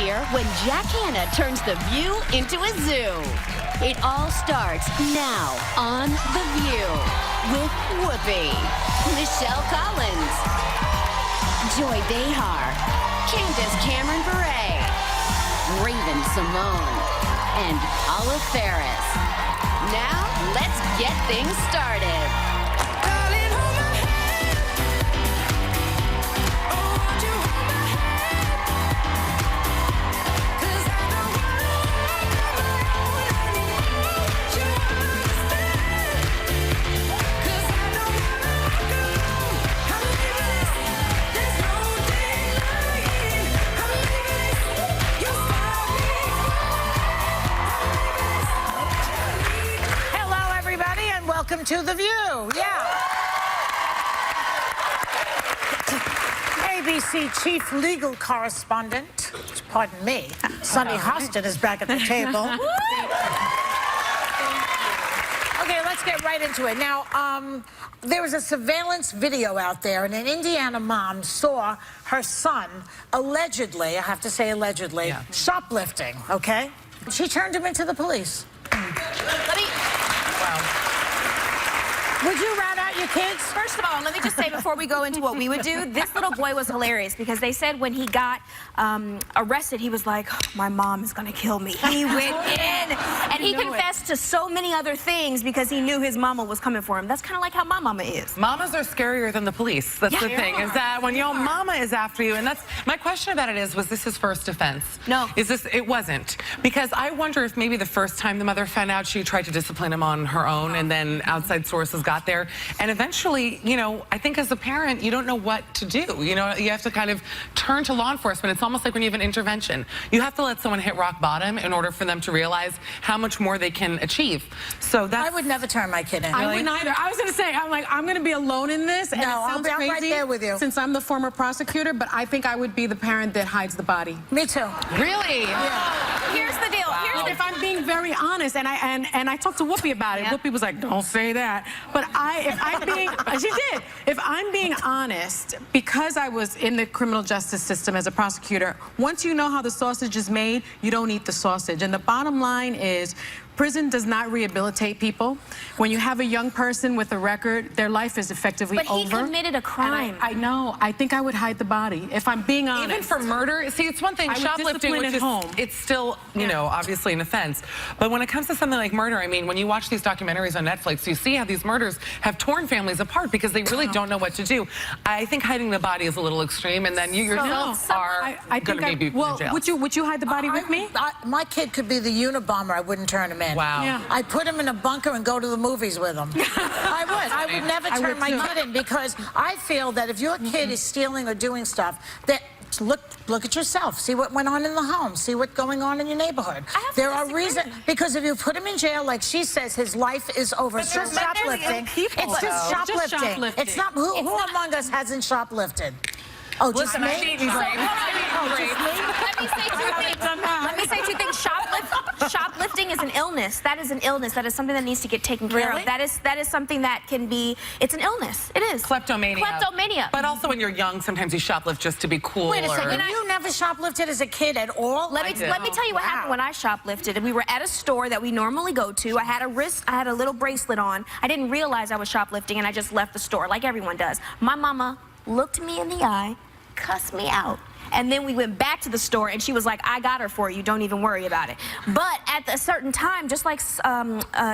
here when Jack Hanna turns the view into a zoo. It all starts now on The View with Whoopi, Michelle Collins, Joy Behar, Candace Cameron Bure, Raven Simone, and Paula Ferris. Now, let's get things started. Welcome to The View. Yeah. ABC chief legal correspondent, pardon me, Sunny Hostin is back at the table. Okay, let's get right into it. Now, there was a surveillance video out there, and an Indiana mom saw her son allegedly, I have to say allegedly, shoplifting, okay? She turned him into the police. Would you rat out your kids? First of all, let me just say before we go into what we would do, this little boy was hilarious because they said when he got arrested, he was like, my mom is going to kill me. He went in, and he confessed to so many other things because he knew his mama was coming for him. That's kind of like how my mama is. Mamas are scarier than the police. That's the thing, is that when your mama is after you, and that's, my question about it is, was this his first offense? No. It wasn't. Because I wonder if maybe the first time the mother found out, she tried to discipline him on her own, and then outside sources got there. And eventually, you know, I think as a parent, you don't know what to do. You know, you have to kind of turn to law enforcement. It's almost like when you have an intervention. You have to let someone hit rock bottom in order for them to realize how much more they can achieve. So that's... I would never turn my kid in. I wouldn't either. I was going to say, I'm like, I'm going to be alone in this. And no, it sounds I'm crazy right there with you. Since I'm the former prosecutor, but I think I would be the parent that hides the body. Me too. Really? Yeah. Here's the deal. Wow. If I'm being very honest, and I talked to Whoopi about it. Whoopi was like, don't say that. But if I'm being honest, because I was in the criminal justice system as a prosecutor, once you know how the sausage is made, you don't eat the sausage. And the bottom line is, prison does not rehabilitate people. When you have a young person with a record, their life is effectively over. But he committed a crime. I know. I think I would hide the body, if I'm being honest. Even for murder, see, it's one thing, shoplifting, which is, it's still, you know, obviously an offense. But when it comes to something like murder, I mean, when you watch these documentaries on Netflix, you see how these murders have torn families apart because they really don't know what to do. I think hiding the body is a little extreme, and then you yourself are going to be in jail. Would you hide the body with me? My kid could be the Unabomber. I wouldn't turn him in. Wow. Yeah. I'd put him in a bunker and go to the movies with him. I would. I would never turn my kid in because I feel that if your kid is stealing or doing stuff, that look at yourself. See what went on in the home. See what's going on in your neighborhood. There are reasons, because if you put him in jail, like she says, his life is over. It's just shoplifting. It's just shoplifting. It's not, who among us hasn't shoplifted? Oh, just me? Let me say two things. Shoplifting is an illness. That is an illness. That is something that needs to get taken care of. That is something that can be, it's an illness. It is. Kleptomania. Kleptomania. But also when you're young, sometimes you shoplift just to be cool. Wait a second. You never shoplifted as a kid at all? Let me tell you what happened when I shoplifted. And we were at a store that we normally go to. I had a little bracelet on. I didn't realize I was shoplifting, and I just left the store like everyone does. My mama looked me in the eye, cussed me out. And then we went back to the store, and she was like, I got her for you. Don't even worry about it. But at a certain time, just like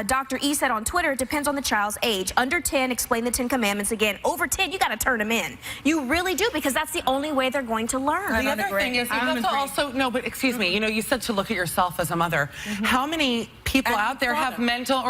Dr. E said on Twitter, it depends on the child's age. Under 10, explain the 10 Commandments again. Over 10, you got to turn them in. You really do, because that's the only way they're going to learn. The other thing is, you have to also, no, but excuse me, you know, you said to look at yourself as a mother. How many people out there have mental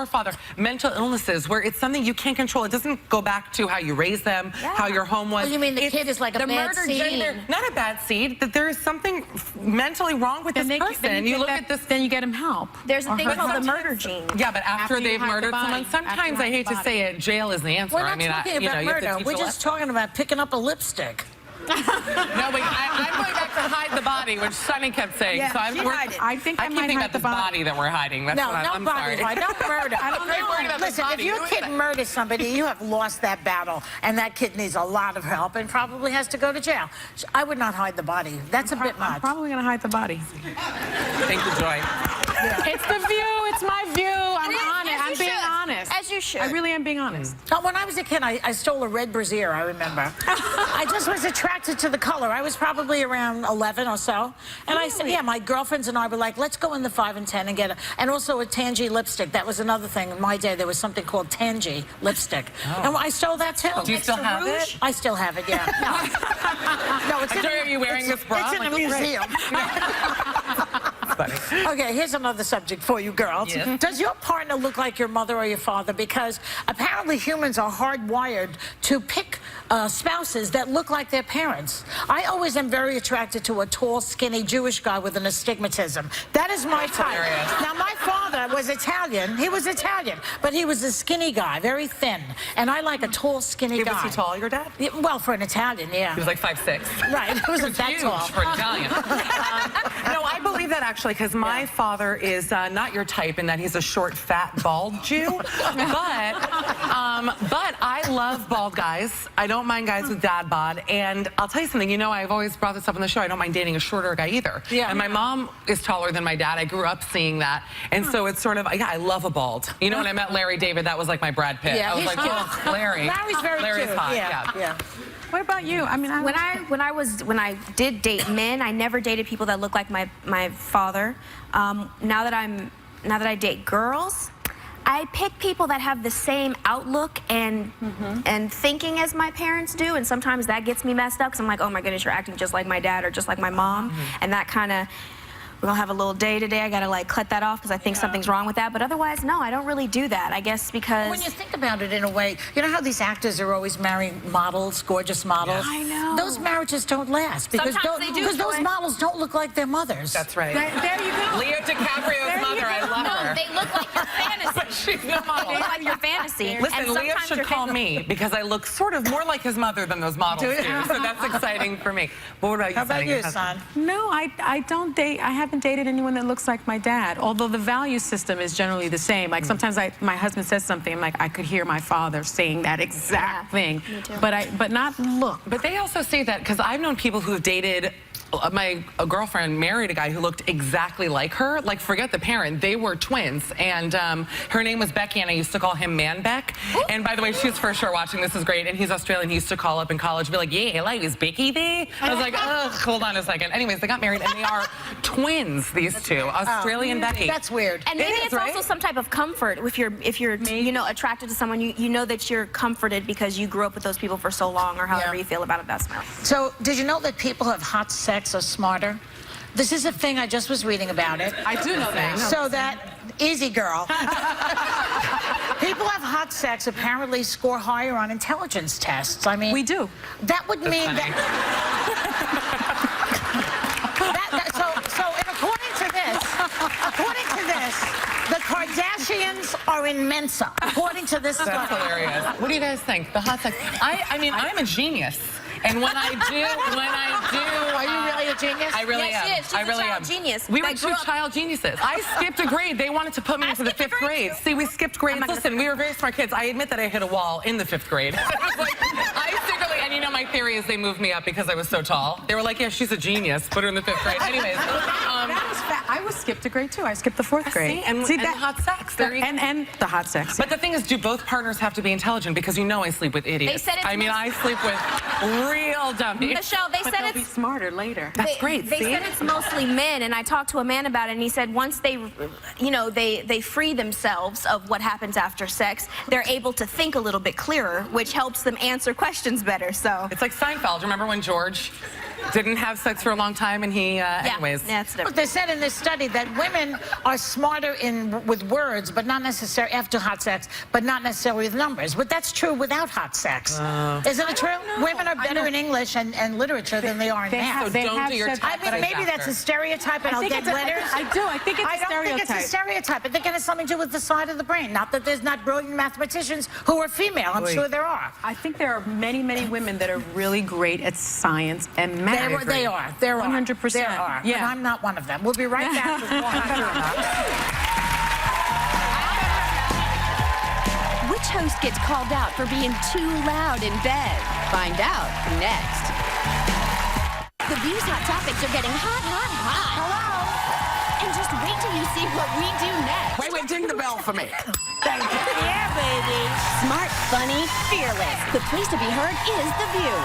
illnesses where it's something you can't control? It doesn't go back to how you raised them, how your home was. Well, you mean the kid is like a bad seed? Not a bad seed. That there is something mentally wrong with this person. You look at this, then you get him help. There's a thing called the murder gene. Yeah, but after they've murdered someone, sometimes I hate to say it, jail is the answer. We're not talking about murder. We're just talking about picking up a lipstick. No, wait, I'm going back to hide the body, which Sunny kept saying. Yeah, so I'm, she hide it. I think I keep might thinking hide about the this body. body that we're hiding. That's No, what no I'm body, sorry. no murder. I don't know. Worried about Listen, the body. if your kid murders somebody, you have lost that battle, and that kid needs a lot of help and probably has to go to jail. I would not hide the body. That's a bit I'm much. probably going to hide the body. Thank you, Joy. It's the view. It's my view. I'm honest. I'm being honest. As you should. I really am being honest. Now, when I was a kid, I stole a red brassiere, I remember. I just was attracted to the color. I was probably around 11 or so. And I said, yeah, my girlfriends and I were like, let's go in the 5 and 10 and get and also a Tangy lipstick. That was another thing. In my day, there was something called Tangy lipstick. And I stole that, too. Do you still have it? I still have it, yeah. No, it's Joy, are you wearing this bra? It's in a museum. Okay, here's another subject for you girls. Yes. Does your partner look like your mother or your father? Because apparently humans are hardwired to pick spouses that look like their parents. I always am very attracted to a tall, skinny Jewish guy with an astigmatism. That is my type. hilarious. Now, my father was Italian. He was Italian, but he was a skinny guy, very thin. And I like a tall, skinny guy. Was he tall, your dad? Yeah, well, for an Italian, yeah. He was like 5'6". Right, it wasn't that Huge tall. for an Italian. No, I believe that actually, because my father is not your type in that he's a short, fat, bald Jew. But I love bald guys. I don't mind guys with dad bod. And I'll tell you something, you know, I've always brought this up on the show. I don't mind dating a shorter guy either. Yeah. And my mom is taller than my dad. I grew up seeing that. And so it's sort of, yeah, I love a bald. You know, when I met Larry David, that was like my Brad Pitt. Yeah, I was he's like, cute. oh, Larry. Larry's very Larry's cute. hot, Yeah. What about you? I mean, When I did date men, I never dated people that looked like my father. Now that I date girls, I pick people that have the same outlook and thinking as my parents do, and sometimes that gets me messed up because I'm like, oh my goodness, you're acting just like my dad or just like my mom, and that kind of. We're gonna have a little day today. I gotta like cut that off because I think something's wrong with that. But otherwise, no, I don't really do that. I guess because When you think about it in a way, you know how these actors are always marrying models, gorgeous models? I know. Those marriages don't last because Sometimes they do, because those Joy. models don't look like their mothers. That's right. there you go. Leo DiCaprio's mother, I love no, her. they look like your fantasy. But she's no model. They look like your fantasy. Listen, And Leo sometimes should your call fantasy- me because I look sort of more like his mother than those models do. So that's exciting for me. But what about you, How about Sonny? you, son? No, I don't date. I haven't dated anyone that looks like my dad. Although the value system is generally the same. Like sometimes my husband says something, I'm like, I could hear my father saying that exact thing. me too. But not look. But they also say that because I've known people who have dated. A girlfriend married a guy who looked exactly like her. Like, forget the parent. They were twins. And her name was Becky, and I used to call him Man Beck. And by the way, she's for sure watching. This is great. And he's Australian. He used to call up in college and be like, yeah, hello, is Becky there? I was like, ugh, hold on a second. Anyways, they got married, and they are twins, these two. Australian Becky. That's weird. And maybe It is, it's right? also some type of comfort if you're you know attracted to someone, you know that you're comforted because you grew up with those people for so long or however Yeah. you feel about it. That's my. So, did you know that people who have hot sex are smarter? This is a thing, I just was reading about it. I do know that. So that, easy girl. People have hot sex apparently score higher on intelligence tests. I mean, We do. That would mean funny. that. So, and according to this, the Kardashians are in Mensa. According to this That's study. hilarious. What do you guys think? The hot sex. I mean, I'm a genius. And when I do, Are you really a genius? I really Yes, am. she is. She's I a really child am. genius We were that two grew up- child geniuses. I skipped a grade. They wanted to put me into the skipped a 5th grade, grade. too. See, we skipped grades. not gonna Listen, we were very smart kids. I admit that I hit a wall in the 5th grade. I was like, I secretly, and you know, my theory is they moved me up because I was so tall. They were like, yeah, she's a genius. Put her in the 5th grade. Anyways. I was skipped a grade too. I skipped the 4th grade. See, and hot sex. There you go. And the hot sex. But the thing is, do both partners have to be intelligent? Because you know I sleep with idiots. They said it's I mean, most- I sleep with real dummies. Michelle, they But said they'll be it's. smarter later. That's great, They see? said it's mostly men, and I talked to a man about it, and he said once they, you know, they free themselves of what happens after sex, they're able to think a little bit clearer, which helps them answer questions better. So. It's like Seinfeld. Remember when George didn't have sex for a long time, and he, anyways. Yeah, it's different. But they said in this study that women are smarter with words, but not necessarily after hot sex, but not necessarily with numbers. But that's true without hot sex. Isn't it true? Women are better in English and literature than they are in math. So don't do your I mean, maybe that's a stereotype, and I'll get letters. I do. I think it's a I don't think it's a stereotype. I think it has something to do with the side of the brain. Not that there's not brilliant mathematicians who are female. I'm sure there are. I think there are many, many women that are really great at science and math. They are. There are. 100%. There are. Yeah. And I'm not one of them. We'll be right back with more Which host gets called out for being too loud in bed? Find out next. The View's Hot Topics are getting hot, hot, hot. Hello. And just wait till you see what we do next. Wait, ding the bell for me. Thank you. Yeah, baby. Smart, funny, fearless. The place to be heard is The View.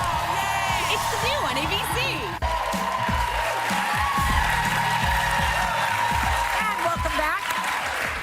It's The View on ABC. And welcome back.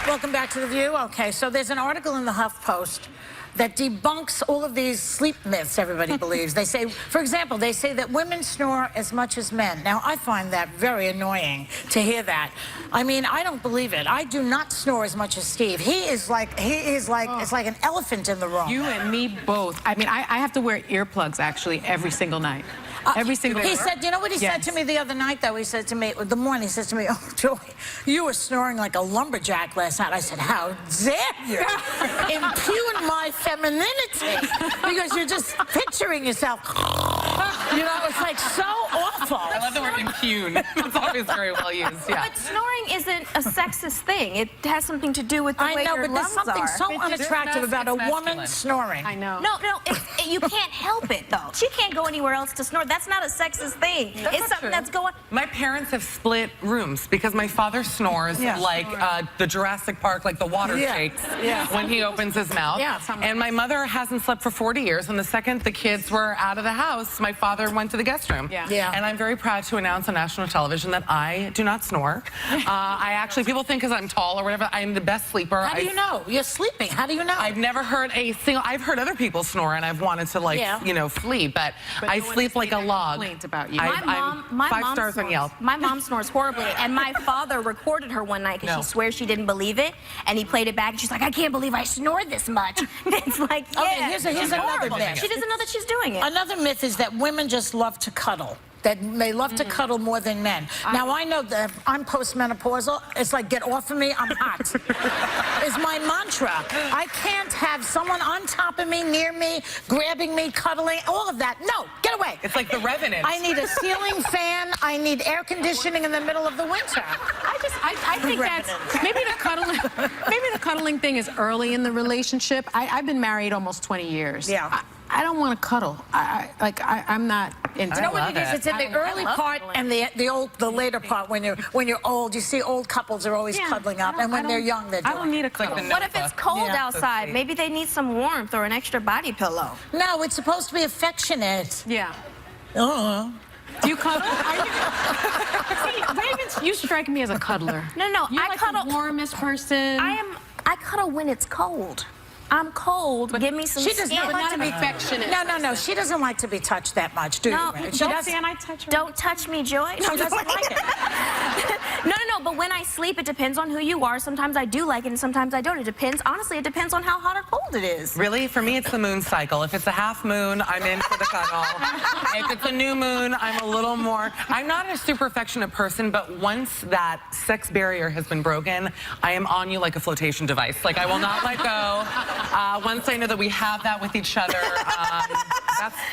Welcome back to The View. Okay, so there's an article in the HuffPost that debunks all of these sleep myths everybody believes. They say, for example, they say that women snore as much as men. Now, I find that very annoying to hear that. I mean, I don't believe it. I do not snore as much as Steve. He is like, it's like an elephant in the room. You and me both. I mean, I have to wear earplugs, actually, every single night. Every single He day. said, you know what he said to me the other night, though? He said to me, the morning, he says to me, oh, Joy, you were snoring like a lumberjack last night. I said, how dare you impugn my femininity? Because you're just picturing yourself. You know, it's like so awful. I love the word impugn. It's always very well used, yeah. But snoring isn't a sexist thing. It has something to do with the way your but there's lungs something are. so unattractive about a woman snoring. I know. No, you can't help it, though. She can't go anywhere else to snore. That's not a sexist thing. It's something that's going... My parents have split rooms because my father snores like the Jurassic Park, like the water shakes when he opens his mouth. And my mother hasn't slept for 40 years. And the second the kids were out of the house, my father went to the guest room. And I'm very proud to announce on national television that I do not snore. I actually, people think because I'm tall or whatever, I'm the best sleeper. How do you know? You're sleeping. How do you know? I've never heard a single... I've heard other people snore, and I've wanted to, like, you know, flee. But I sleep like a log. About you. My mom 5 stars snores. on Yelp. My mom snores horribly, and my father recorded her one night because she swears she didn't believe it, and he played it back, and she's like, I can't believe I snore this much. It's like, Okay, here's another myth. She doesn't know that she's doing it. Another myth is that women just love to cuddle. That they love to cuddle more than men. Now, I know that I'm postmenopausal. It's like, get off of me, I'm hot. Is my mantra. I can't have someone on top of me, near me, grabbing me, cuddling, all of that. No, get away. It's like The Revenant. I need a ceiling fan. I need air conditioning in the middle of the winter. I think that's maybe the cuddling thing is early in the relationship. I've been married almost 20 years. Yeah. I don't want to cuddle. I'm not into You know what it is? It's in the early part and the later part when you're old. You see old couples are always cuddling up, and when they're young, they're doing. I don't need a cuddle. What if it's cold outside? Maybe they need some warmth or an extra body pillow. No, it's supposed to be affectionate. Yeah. Uh-huh. Do you cuddle? See, Raven, you strike me as a cuddler. No, You're I like cuddle. the warmest person. I cuddle when it's cold. I'm cold, but give me some She does not like to be affectionate. No. She doesn't like to be touched that much, do you? No, She Don't does. stand, I touch her. Don't touch me, Joy. She doesn't like it. No, but when I sleep, it depends on who you are. Sometimes I do like it, and sometimes I don't. It depends. Honestly, it depends on how hot or cold it is. Really? For me, it's the moon cycle. If it's a half moon, I'm in for the cuddle. If it's a new moon, I'm a little more... I'm not a super affectionate person, but once that sex barrier has been broken, I am on you like a flotation device. Like, I will not let go. Once I know that we have that with each other,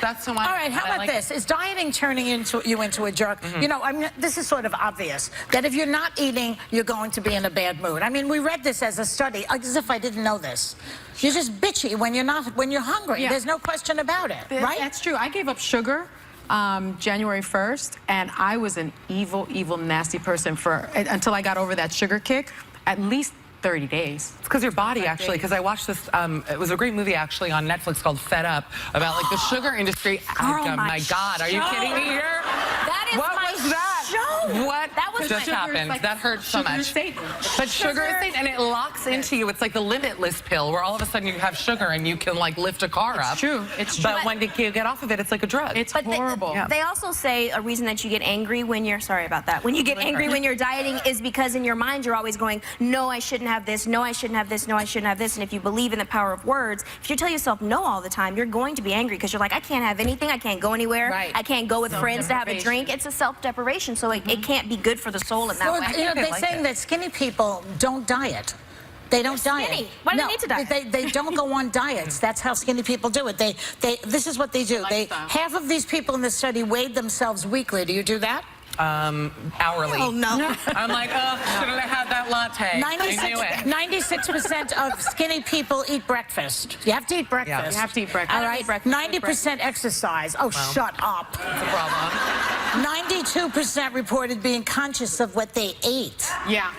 that's who I am. All right, how about this? Is dieting turning you into a jerk? You know, I mean, this is sort of obvious, that if you're not eating, you're going to be in a bad mood. I mean, we read this as a study, as if I didn't know this. You're just bitchy when you're hungry. Yeah. There's no question about it, right? That's true. I gave up sugar January 1st, and I was an evil, nasty person until I got over that sugar kick. At least 30 days. It's because your body, actually, because I watched this, it was a great movie, actually, on Netflix called Fed Up, about, like, the sugar industry. Girl, my God, are you kidding me here? That is What my was that? show. What That was just my- happened? like that hurt so sugar much. Satan. But sugar is Satan, and it locks into you. It's like the limitless pill, where all of a sudden you have sugar and you can like lift a car up. It's true. It's true. But when you get off of it, it's like a drug. It's But horrible. They also say a reason that you get angry when you're, sorry about that, when you get angry when you're dieting is because in your mind you're always going, no, I shouldn't have this, no, I shouldn't have this, no, I shouldn't have this. And if you believe in the power of words, if you tell yourself no all the time, you're going to be angry because you're like, I can't have anything, I can't go anywhere, Right. I can't go with friends to have a drink. It's a self-deprivation, so it can't be good for the soul in that Well, way. you know, they they're like saying it. that skinny people don't diet. They don't diet. skinny. Why do they No, need to diet? They don't go on diets. That's how skinny people do it. This is what they do. Lifestyle. Half of these people in the study weighed themselves weekly. Do you do that? Hourly. Oh, no. I'm like, oh, shouldn't have had that latte. I knew it. 96% of skinny people eat breakfast. You have to eat breakfast. You have to eat breakfast. All I right. don't eat breakfast. 90% exercise. Oh, shut up. That's a problem. 92% reported being conscious of what they ate. Yeah.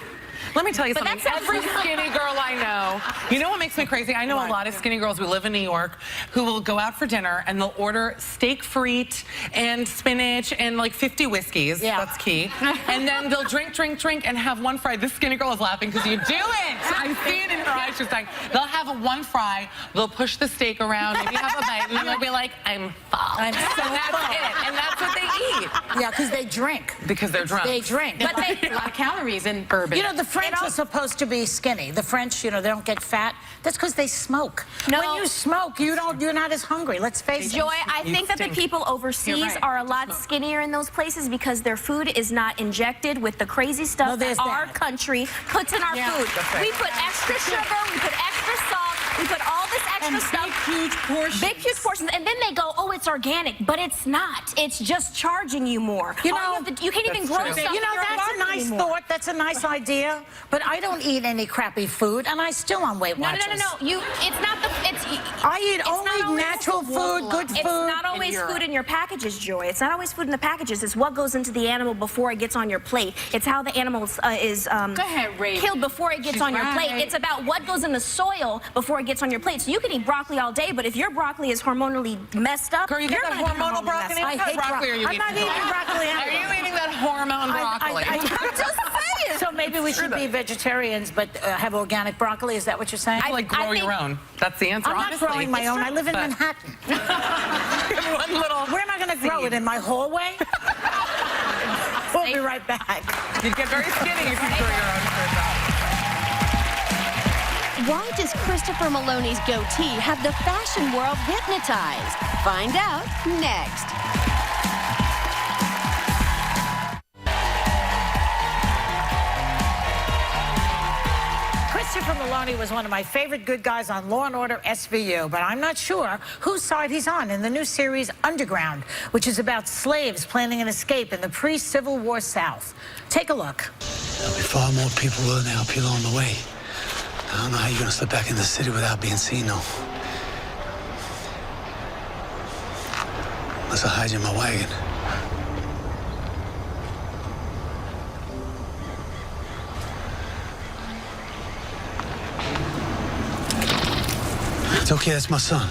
Let me tell you But something. that's Every skinny girl I know, you know what makes me crazy? I know a lot of skinny girls who live in New York who will go out for dinner and they'll order steak frite and spinach and like 50 whiskeys. Yeah. That's key. And then they'll drink, and have one fry. This skinny girl is laughing because you do it. I see it in her eyes. She's like, they'll have one fry, they'll push the steak around, maybe have a bite, and then they'll be like, I'm full. I'm so And that's full. it. And that's what they eat. Yeah, because they drink. Because they're drunk. They drink. But a lot of calories in bourbon. You know, the French are supposed to be skinny. The French, you know, they don't get fat. That's because they smoke. No. When you smoke, you're not as hungry. Let's face it. Joy, I think that the people overseas You're right. are a lot skinnier in those places because their food is not injected with the crazy No, stuff there's that our that. country puts in our food. that's right. We put extra sugar, we put extra salt, we put all this extra and stuff. big, huge portions. Big, huge portions, and then they go, oh, it's organic, but it's not. It's just charging you more. You All know, you can't even that's grow true. stuff. You know, in your that's a garden nice anymore. thought. That's a nice idea. But I don't eat any crappy food, and I still on Weight No, Watchers. no. It's not the. I eat It's not only always natural food, good It's food. not always Europe. food in your packages, Joy. It's not always food in the packages. It's what goes into the animal before it gets on your plate. It's how the animal is Go ahead, Ray. killed before it gets She's on your plate. right. It's about what goes in the soil before it gets on your plate. So you can eat broccoli all day, but if your broccoli is hormonally messed up, Girl, you you're get that gonna be hormonal hormonally broccoli? messed up. I What kind hate of broccoli are you I'm eating? not eating broccoli Are anyway. you eating that hormone broccoli? I'm just saying. So maybe we should be vegetarians, but have organic broccoli. Is that what you're saying? Like I grow your think- own. That's the answer. I'm not honestly. growing my own. I live in But- Manhattan. One little. Where am I going to grow it? In my hallway? We'll be right back. You'd get very skinny if you grew your own food. Why does Christopher Maloney's goatee have the fashion world hypnotized? Find out next. Christopher Maloney was one of my favorite good guys on Law & Order SVU, but I'm not sure whose side he's on in the new series Underground, which is about slaves planning an escape in the pre-Civil War South. Take a look. There'll be far more people willing to help you along the way. I don't know how you're gonna slip back in the city without being seen, though. Unless I hide you in my wagon. It's okay, that's my son.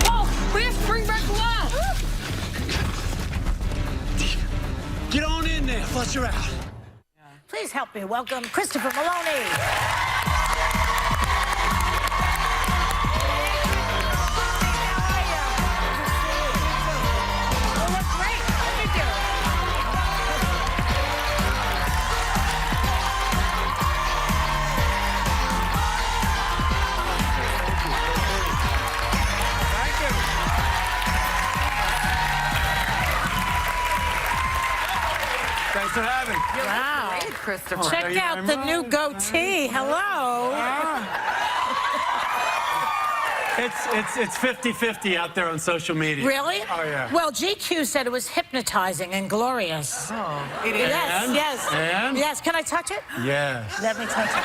Oh, we have to bring back love. Get on in there, flush her out. Please help me welcome Christopher Maloney. Thanks for having me. Wow. Hey, Christopher. Check out the new goatee. Hello. It's 50-50 out there on social media. Really? Oh, yeah. Well, GQ said it was hypnotizing and glorious. Oh, it is. Yes, And? yes. And? Yes, can I touch it? Yes. Let me touch it.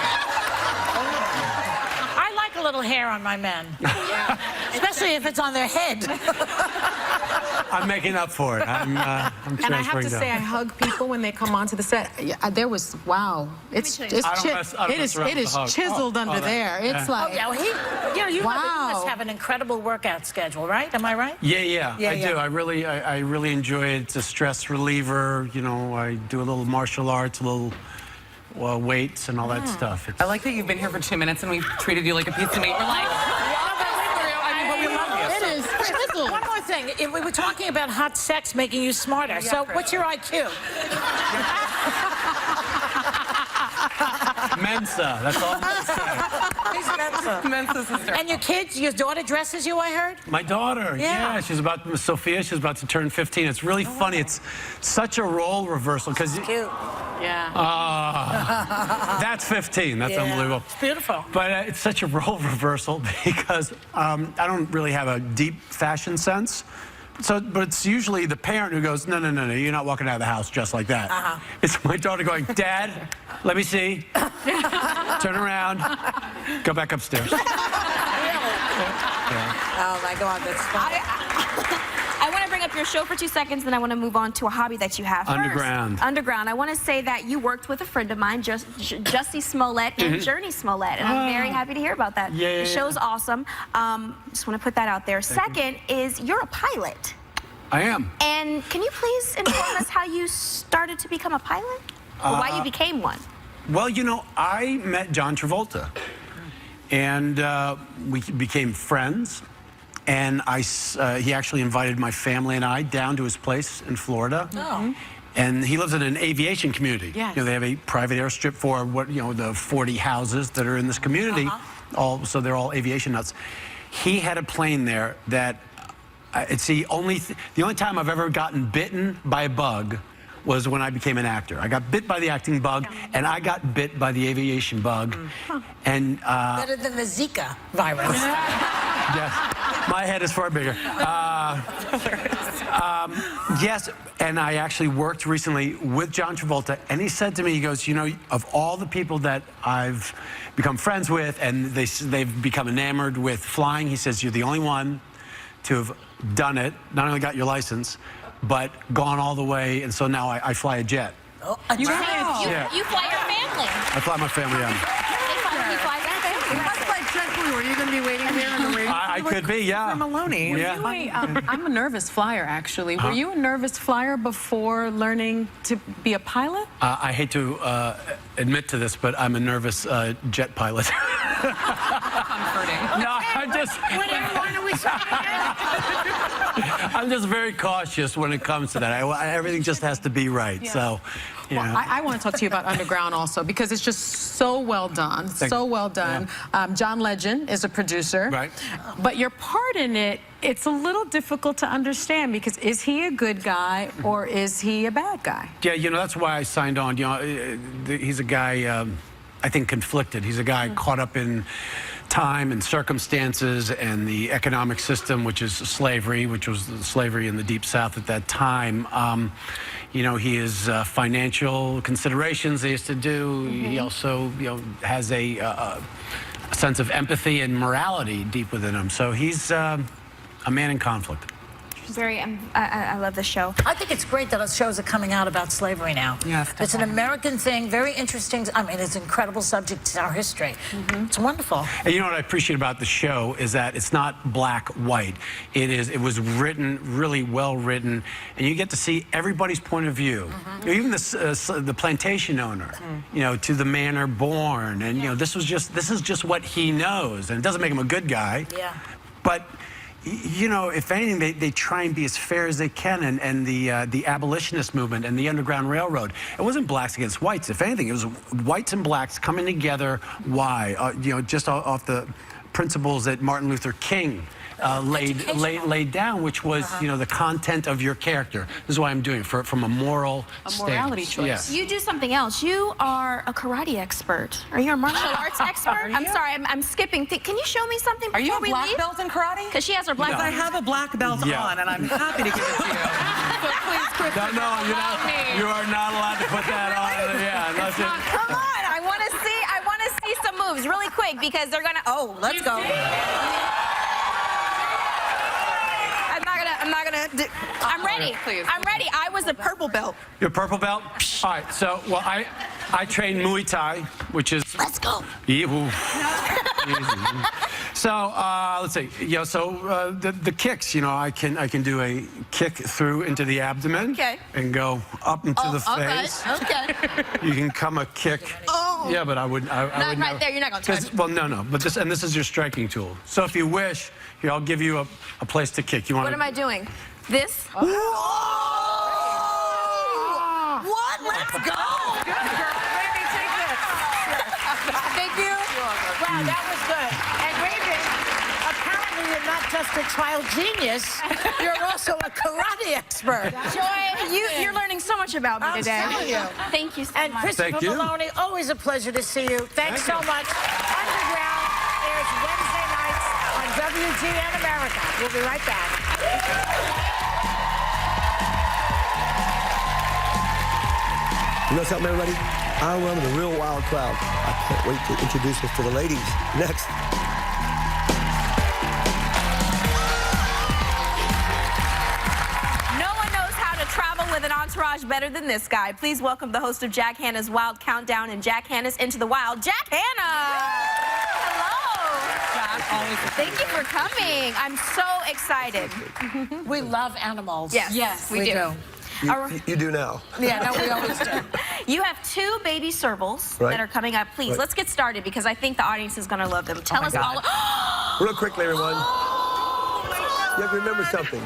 I like a little hair on my men. Especially if it's on their head. I'm making up for it. I'm And I have transferring to down. say, I hug people when they come onto the set. Yeah, there was, wow. It's I don't mess around it with is the hug. chiseled under there. It's like, Yeah, well, you Wow. must have an incredible workout schedule, right? Am I right? Yeah, Yeah, I yeah. do. I really enjoy it. It's a stress reliever. You know, I do a little martial arts, a little weights and all that stuff. I like that you've been here for 2 minutes and we've treated you like a piece of meat. We're like, but we love you. it is chiseled. One more thing. We were talking about hot sex making you smarter. So what's your IQ? Mensa. That's all. He's Mensa. Mensa sister. And your kids, your daughter dresses you, I heard? My daughter, Yeah. Sophia, she's about to turn 15. It's really funny. It's such a role reversal because Cute. Yeah. that's 15. That's Yeah. unbelievable. It's beautiful. But it's such a role reversal because I don't really have a deep fashion sense. But it's usually the parent who goes, no, you're not walking out of the house dressed like that. It's my daughter going, Dad, let me see. Turn around. Go back upstairs. Oh, my God, that's funny. I want to bring up your show for 2 seconds, then I want to move on to a hobby that you have. Underground. First, Underground. I want to say that you worked with a friend of mine, Jussie Smollett and Journey Smollett, and I'm very happy to hear about that. Yeah. The show's awesome. Just want to put that out there. Second is you're a pilot. I am. And can you please inform us how you started to become a pilot? Or why you became one? Well, you know, I met John Travolta, and we became friends. And he actually invited my family and I down to his place in Florida. Oh. And he lives in an aviation community. Yes. You know, they have a private airstrip for the 40 houses that are in this community. So they're all aviation nuts. He had a plane there that it's the only time I've ever gotten bitten by a bug was when I became an actor. I got bit by the acting bug, and I got bit by the aviation bug. And Better than the Zika virus. yes, my head is far bigger. Yes, and I actually worked recently with John Travolta, and he said to me, he goes, you know, of all the people that I've become friends with, and they've become enamored with flying, he says, you're the only one to have done it, not only got your license, but gone all the way, and so now I fly a jet. Oh, a jet. You Yeah. fly your family. I fly my family on. You fly your family. That's like JetBlue. Are you going to be waiting there in the waiting I could be, yeah. Maloney. Yeah. I'm a nervous flyer, actually. Were you a nervous flyer before learning to be a pilot? I hate to admit to this, but I'm a nervous jet pilot. Comforting. No, I'm just very cautious when it comes to that. Everything just has to be right. Yeah. So, you know. I want to talk to you about Underground also because it's just so well done. So well done. John Legend is a producer. Right. But your part in it, it's a little difficult to understand because is he a good guy or is he a bad guy? Yeah, you know, that's why I signed on. You know, he's a guy, I think, conflicted. He's a guy caught up in time and circumstances and the economic system, which is slavery, which was slavery in the Deep South at that time. You know, he has financial considerations he has to do. He also, you know, has a sense of empathy and morality deep within him. So he's a man in conflict. I love this show. I think it's great that shows are coming out about slavery now. Yes, It's an American thing, very interesting. I mean, it's an incredible subject to our history. It's wonderful. And you know what I appreciate about the show is that it's not black, white. It was written, really well written, and you get to see everybody's point of view. You know, even the plantation owner, you know, to the manor born, and you know, this is just what he knows, and it doesn't make him a good guy. Yeah. But you know, if anything, they try and be as fair as they can, and the abolitionist movement and the Underground Railroad. It wasn't blacks against whites. If anything, it was whites and blacks coming together. Why? You know, just off the principles that Martin Luther King laid down, which was you know, the content of your character. This is why I'm doing it from a moral morality stance. choice. Yeah. You do something else. You are a karate expert. Are you a martial arts expert? I'm sorry, I'm skipping. Can you show me something Are you before a we black leave? belt in karate? Because she has her black Because I belt. have a black belt Yeah. on, and I'm happy to give it to you. So please, Chris. No, you are not allowed to put that on. Yeah, unless Come on, I want to see some moves really quick because they're gonna. Oh, let's go. I'm not gonna. I'm ready. Please. I'm ready. I was a purple belt. You're purple belt? All right, so, well, I train Muay Thai, which is... Let's go. Yeah, ooh. So, let's see. You know, so the kicks, you know, I can do a kick through into the abdomen. Okay. And go up into the face. Okay. You can come a kick. Oh. Yeah, but I would Not would right there, you're not gonna touch. Well, no. But this is your striking tool. So if you wish, here, I'll give you a place to kick. You want? What am I doing? This? What? Let's go. Good girl. Baby, take this. Thank you. Wow, that was good. And Raven, apparently you're not just a child genius, you're also a karate expert. Joy, you're learning so much about me I'm today. telling you. Thank you so And much. Christopher Thank you. Maloney, always a pleasure to see you. Thanks so much. Underground airs Wednesday nights on WGN America. We'll be right back. You know something, everybody? I'm one of the real wild crowd. I can't wait to introduce us to the ladies. Next. No one knows how to travel with an entourage better than this guy. Please welcome the host of Jack Hanna's Wild Countdown and Jack Hanna's Into the Wild, Jack Hanna. Hello. Thank you for coming. I'm so excited. We love animals. Yes, we do. You do now. Yeah, no, we always do. You have 2 baby servals Right. that are coming up. Please, Right. let's get started because I think the audience is going to love them. Tell us all. Real quickly, everyone. You have to remember something.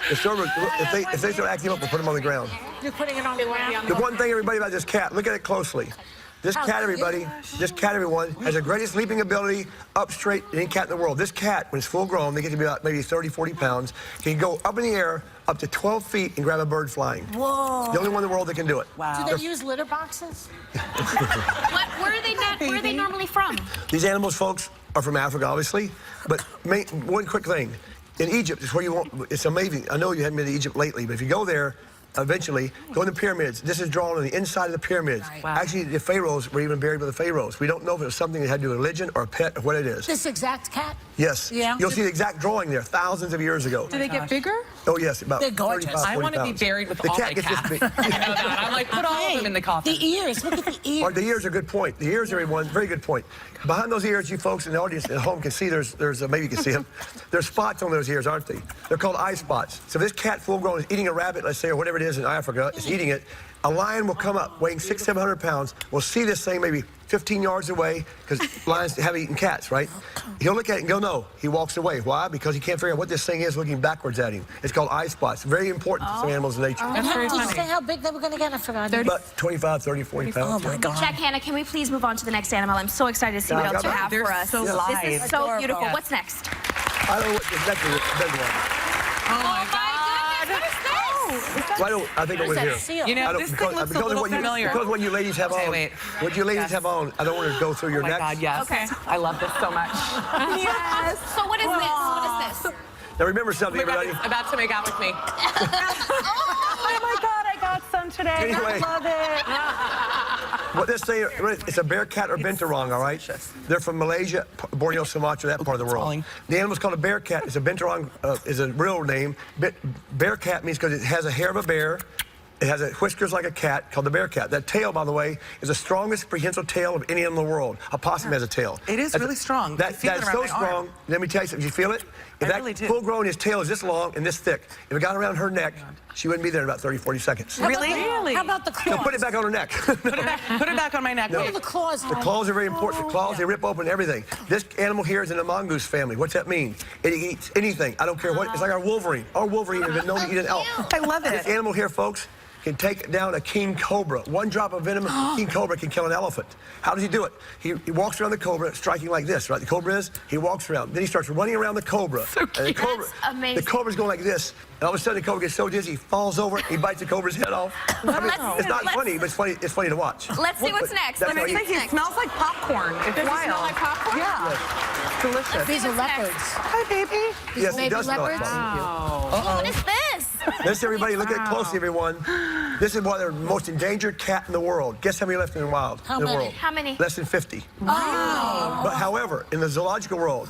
If they start acting up, we'll put them on the ground. You're putting it on the ground. The one thing, everybody, about this cat, look at it closely. This cat, everybody, this cat, everyone, has the greatest leaping ability up straight than any cat in the world. This cat, when it's full grown, they get to be about maybe 30, 40 pounds, can go up in the air up to 12 feet and grab a bird flying. Whoa. The only one in the world that can do it. Do they use litter boxes? Where are they normally from? These animals, folks, are from Africa, obviously. But one quick thing. In Egypt, it's where you want, it's amazing. I know you haven't been to Egypt lately, but if you go there, eventually, go in the pyramids. This is drawn on the inside of the pyramids. Right. Wow. Actually, the pharaohs were even buried with the pharaohs. We don't know if it was something that had to do with religion or a pet or what it is. This exact cat? Yes. Yeah. You'll see the exact drawing there, thousands of years ago. Do they get bigger? Oh, yes, about They're gorgeous. 35, 40 I want to be pounds. buried with the all cat my gets cats. this You big. know that. I'm like, put all of them in the coffin. The ears. Look at the ears. Oh, the ears are a good point. The ears, everyone, very good point. Behind those ears, you folks in the audience at home can see there's maybe you can see them. There's spots on those ears, aren't they? They're called eye spots. So this cat full grown is eating a rabbit, let's say, or whatever it is in Africa, is eating it. A lion will come up weighing 600, 700 pounds. We'll see this thing maybe 15 yards away because lions have eaten cats, right? He'll look at it and go, no. He walks away. Why? Because he can't figure out what this thing is looking backwards at him. It's called eye spots. Very important to some animals in nature. And very did you funny. say how big they were going to get? I forgot. About 25, 30, 40 pounds. Oh, my God. Jack Hanna, can we please move on to the next animal? I'm so excited to see what else you have They're for us. so This live. is so Adorable. beautiful. Yes. What's next? I don't know what this next is. Big one. Oh my goodness, what is this? Well, I think over Where's here. that seal? You know, this thing looks a little familiar. Because what you ladies have Okay, on, wait. what you ladies Yes. have on, I don't want to go through your Oh my neck. God, yes. Okay. I love this so much. Yes. So what is this? What is this? Now remember something, Oh my God, everybody. it's about to make out with me. Oh my God, I got some today. Anyway. I love it. What this thing, it's a bear cat or binturong, all right? They're from Malaysia, Borneo, Sumatra, that part of the world. falling. The animal's called a bear cat. It's a binturong, is a real name. Bear cat means because it has a hair of a bear. It has whiskers like a cat called the bear cat. That tail, by the way, is the strongest prehensile tail of any animal in the world. A possum has a tail. It is really strong. I feel it That's around so my arm. strong. Let me tell you something. You feel it? If I that really do. full grown, his tail is this long and this thick. If it got around her neck, she wouldn't be there in about 30, 40 seconds. Really? How about the No, claws? put it back on her neck. Put it back on my neck. No. What are the claws? The claws are very important. The claws, they rip open everything. This animal here is in the mongoose family. What's that mean? It eats anything. I don't care what. It's like our Wolverine. Our Wolverine has been known to eat an elk. I love it. This animal here, folks, can take down a king cobra. One drop of venom of king cobra can kill an elephant. How does he do it? He walks around the cobra, striking like this, right? The cobra is, he walks around. Then he starts running around the cobra. So And the cobra, That's amazing. The cobra's going like this. And all of a sudden, the cobra gets so dizzy, he falls over, he bites the cobra's head off. I mean, Let's- it's not let's- funny, but it's funny to watch. Let's see what's next. That's Let's how see you- what's next. smells like popcorn. It's Does it wild. smell like popcorn? Yeah. It's delicious. These are What's next? leopards. Hi, baby. Yes, baby it does smell like leopards? popcorn. What is this? Listen, everybody, look at it closely, everyone. This is one of the most endangered cat in the world. Guess how many left in the wild? How in the many? world? How many? Less than 50. Oh. But however, in the zoological world,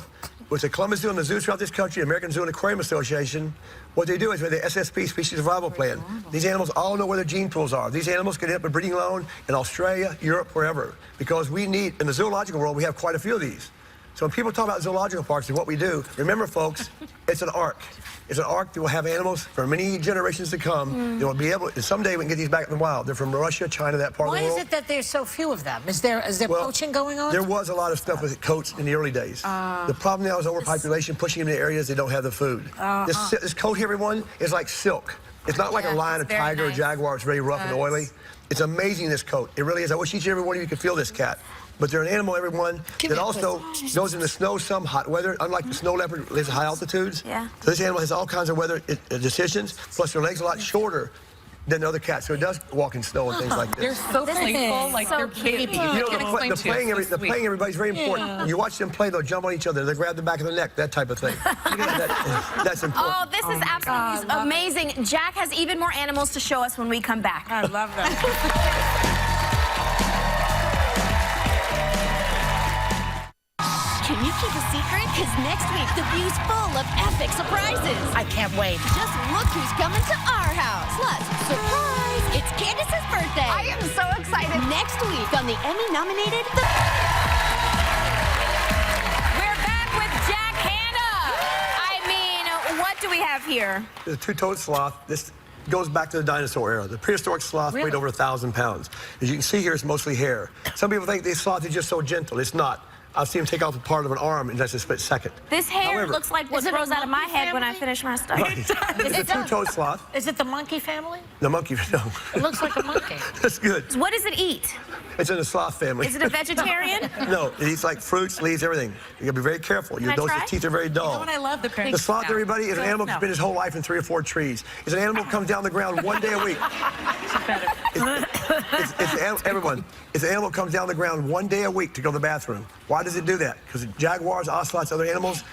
with the Columbus Zoo and the zoos throughout this country, American Zoo and Aquarium Association, what they do is with the SSP, Species Survival Plan, these animals all know where their gene pools are. These animals could end up a breeding loan in Australia, Europe, wherever, because we need, in the zoological world, we have quite a few of these. So when people talk about zoological parks and what we do, remember, folks, it's an ark. It's an ark that will have animals for many generations to come. They will be able, and someday we can get these back in the wild. They're from Russia, China, that part of the world. Why is it that there's so few of them? Is there poaching going on? There was a lot of stuff with coats in the early days. The problem now is overpopulation, pushing them into areas they don't have the food. This coat here, everyone, is like silk. It's not like a lion, a tiger, or a jaguar. It's very rough and oily. It's amazing, this coat. It really is. I wish each and every one of you could feel this cat. But they're an animal, everyone, that also goes in the snow, some hot weather. Unlike the snow leopard, lives at high altitudes. Yeah. So this animal has all kinds of weather decisions, plus their legs are a lot shorter than other cats. So it does walk in snow and things like this. They're so playful, like they're babies. You know, the playing everybody's very important. When you watch them play, they'll jump on each other. They'll grab the back of the neck, that type of thing. That's important. Oh, this is absolutely amazing. Jack has even more animals to show us when we come back. I love that. Can you keep a secret? Because next week, The View's full of epic surprises. I can't wait. Just look who's coming to our house. Plus, surprise, it's Candace's birthday. I am so excited. Next week on the Emmy-nominated We're back with Jack Hanna. I mean, what do we have here? The two-toed sloth. This goes back to the dinosaur era. The prehistoric sloth weighed over 1,000 pounds. As you can see here, it's mostly hair. Some people think these sloths are just so gentle. It's not. I've seen him take off a part of an arm in just a split second. This hair However, looks like what grows out of my head when I finish my stuff. Right. It's a two-toed sloth. Is it the monkey family? The monkey, no. It looks like a monkey. That's good. What does it eat? It's in the sloth family. Is it a vegetarian? No, it eats like fruits, leaves, everything. You gotta be very careful. I Those try? teeth are very dull. You know what I love? The pink The sloth, snout. everybody, is an animal that's been his whole life in 3 or 4 trees. It's an animal that comes down the ground one day a week. Everyone, it's an animal that comes down the ground one day a week to go to the bathroom. Why does it do that? Because jaguars, ocelots, other animals,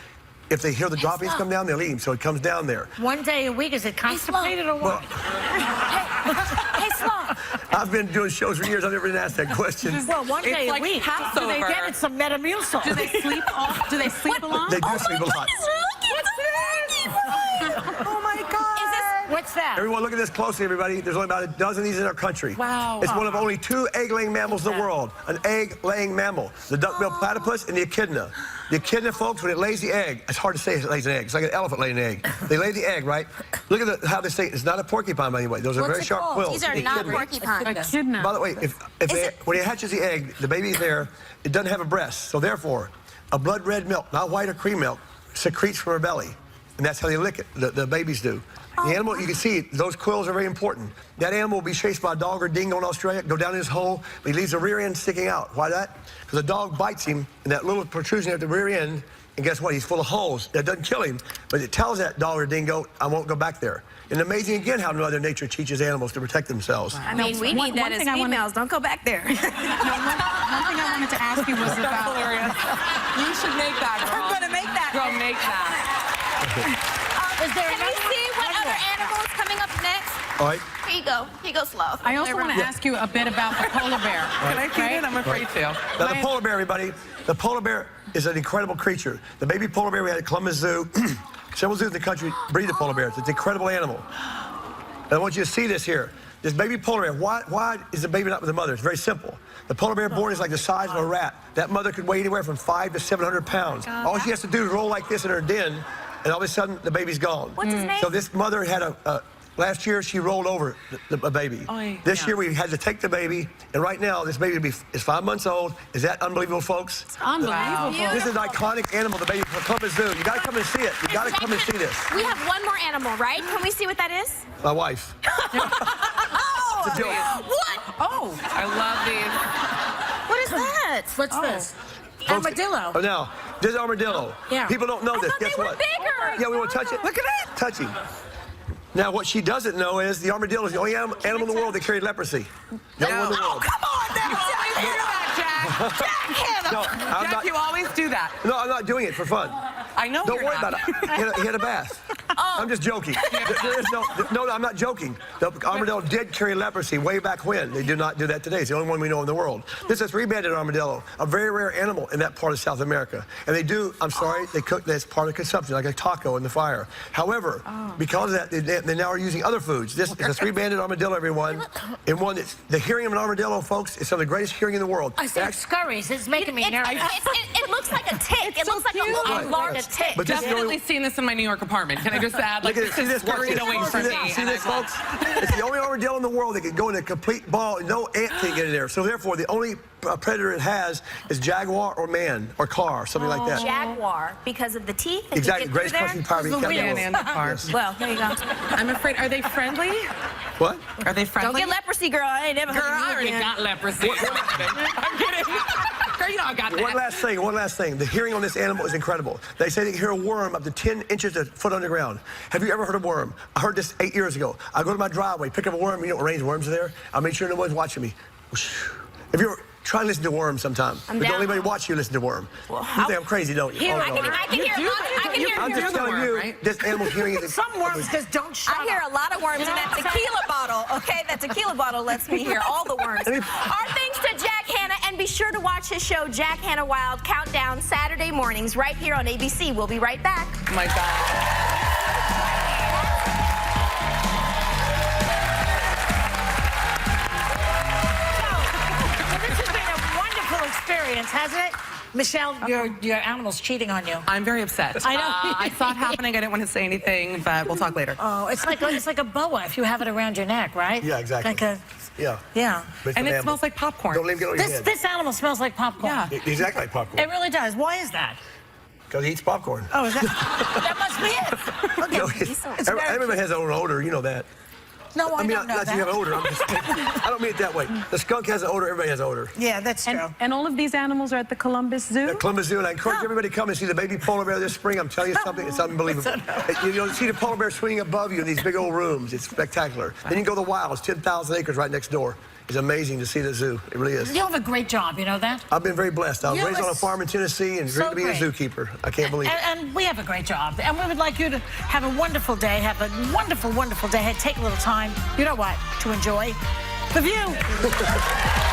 if they hear the droppings come down, they'll eat him, so it comes down there. One day a week, is it constipated or what? Hey, Sloth. I've been doing shows for years. I've never been asked that question. Well, one It's day like a week. Passover. Do they get it some Metamucil? Do they sleep off? Do they sleep along? They do sleep a lot. Oh my God! What's that? Everyone, look at this closely, everybody. There's only about a dozen of these in our country. Wow. It's one of only 2 egg-laying mammals in the world. An egg-laying mammal. The duck-billed platypus and the echidna. The echidna, folks, when it lays the egg, it's hard to say it lays an egg. It's like an elephant laying an egg. They lay the egg, right? Look at how this thing, it's not a porcupine by any way. Those are very sharp quills. These are The not echidna. porcupines. Echidna. By the way, when it hatches the egg, the baby's there, it doesn't have a breast. So therefore, a blood red milk, not white or cream milk, secretes from her belly. And that's how they lick it, the babies do. The animal, you can see, those quills are very important. That animal will be chased by a dog or dingo in Australia, go down his hole, but he leaves the rear end sticking out. Why that? Because the dog bites him, and that little protrusion at the rear end, and guess what? He's full of holes. That doesn't kill him, but it tells that dog or dingo, I won't go back there. And amazing again how Mother Nature teaches animals to protect themselves. I mean, we need that as females. Don't go back there. One thing I wanted to ask you was That's about... hilarious. You should make that, girl. I'm gonna make that. Girl, make that. Can we see what other animals coming up next? All right? Here you go. Here you go, Sloth. I also want to ask you a bit about the polar bear. Can I feed it? I'm afraid to. Now, the polar bear, everybody, the polar bear is an incredible creature. The baby polar bear we had at Columbus Zoo, several zoos in the country breed the polar bears. It's an incredible animal. And I want you to see this here. This baby polar bear, why is the baby not with the mother? It's very simple. The polar bear born is like the size of a rat. That mother could weigh anywhere from 500 to 700 pounds. All she has to do is roll like this in her den, and all of a sudden, the baby's gone. What's his name? So this mother had last year, she rolled over a baby. This year, we had to take the baby, and right now, this baby is 5 months old. Is that unbelievable, folks? It's unbelievable. This is an iconic animal, the baby from Columbus Zoo. You gotta come and see it. You gotta come and see this. We have one more animal, right? Can we see what that is? My wife. Oh! It's a joke. What? Oh, I love these. What is that? What's this? Folks, Armadillo. Oh, now, this is armadillo. Yeah. People don't know this. thought Guess they were what? bigger. Yeah, we want to touch it. Look at it. Touch him. Now, what she doesn't know is the armadillo is the only animal in the world that carried leprosy. The only one in the world. Come on now. You always do that, Jack. No, I'm Jack, you always do that. No, I'm not doing it for fun. I know Don't you're worry not. about it. He had a bath. I'm just joking. There is no, I'm not joking. The armadillo did carry leprosy way back when. They do not do that today. It's the only one we know in the world. This is a three-banded armadillo, a very rare animal in that part of South America. And they do, I'm sorry, they cook that's part of consumption, like a taco in the fire. However, because of that, they now are using other foods. This is a three-banded armadillo, everyone. And one that's, the hearing of an armadillo, folks, is some of the greatest hearing in the world. I said scurries. It's making me nervous. It looks like a tick. It looks like a large tick. But this is the Definitely only- seen this in my New York apartment. Can I just add, like, this is scurried away from me. See this, folks? It's the only armadillo in the world that can go in a complete ball and no ant can get in there. So therefore, the only predator it has is jaguar or man or car, something like that. Jaguar, because of the teeth. That Exactly. You get Greatest through crushing there. power. The wind and the car. Well, there you go. I'm afraid, are they friendly? What? Are they friendly? Don't get leprosy, girl. I ain't never Girl, heard of I you already again. got leprosy. I'm kidding. Girl, you know I got that. One last thing. The hearing on this animal is incredible. They say they can hear a worm up to 10 inches a foot underground. Have you ever heard of a worm? I heard this 8 years ago. I go to my driveway, pick up a worm, you know, range worms are there. I make sure no one's watching me. If you're try and listen to worm sometime. But don't anybody watch you listen to worm. Well, you think I'm crazy, don't you? I can hear I'm just telling you, right? this animal's hearing is Some worms just don't shut I hear a lot of worms in that tequila bottle, okay? That tequila bottle lets me hear all the worms. Our thanks to Jack Hanna, and be sure to watch his show, Jack Hanna Wild Countdown, Saturday mornings right here on ABC. We'll be right back. Oh my God. This has been a wonderful experience, hasn't it? Michelle, your animal's cheating on you. I'm very upset. I know. I saw it happening. I didn't want to say anything, but we'll talk later. Oh, it's like a boa if you have it around your neck, right? Yeah, exactly. Like a, Yeah. yeah. But it's And an it animal. smells like popcorn. Don't let him get on your This head. this animal smells like popcorn. Yeah. Exactly like popcorn. It really does. Why is that? Because he eats popcorn. Oh, is that that must be it. Look You know, at it's very everybody has their own odor, you know that. No, I mean, don't know not that that. you have an odor. I don't mean it that way. The skunk has an odor. Everybody has an odor. Yeah, that's true. And all of these animals are at the Columbus Zoo? At Columbus Zoo, and I encourage everybody to come and see the baby polar bear this spring. I'm telling you something, it's unbelievable. You know, see the polar bear swinging above you in these big old rooms. It's spectacular. Then you go to the wild. It's 10,000 acres right next door. It's amazing to see the zoo. It really is. You have a great job, you know that? I've been very blessed. I was You raised on a was farm in Tennessee and so great to be a great. zookeeper. I can't believe it. And we have a great job. And we would like you to have a wonderful day, have a wonderful, wonderful day. Take a little time, you know what, to enjoy the view.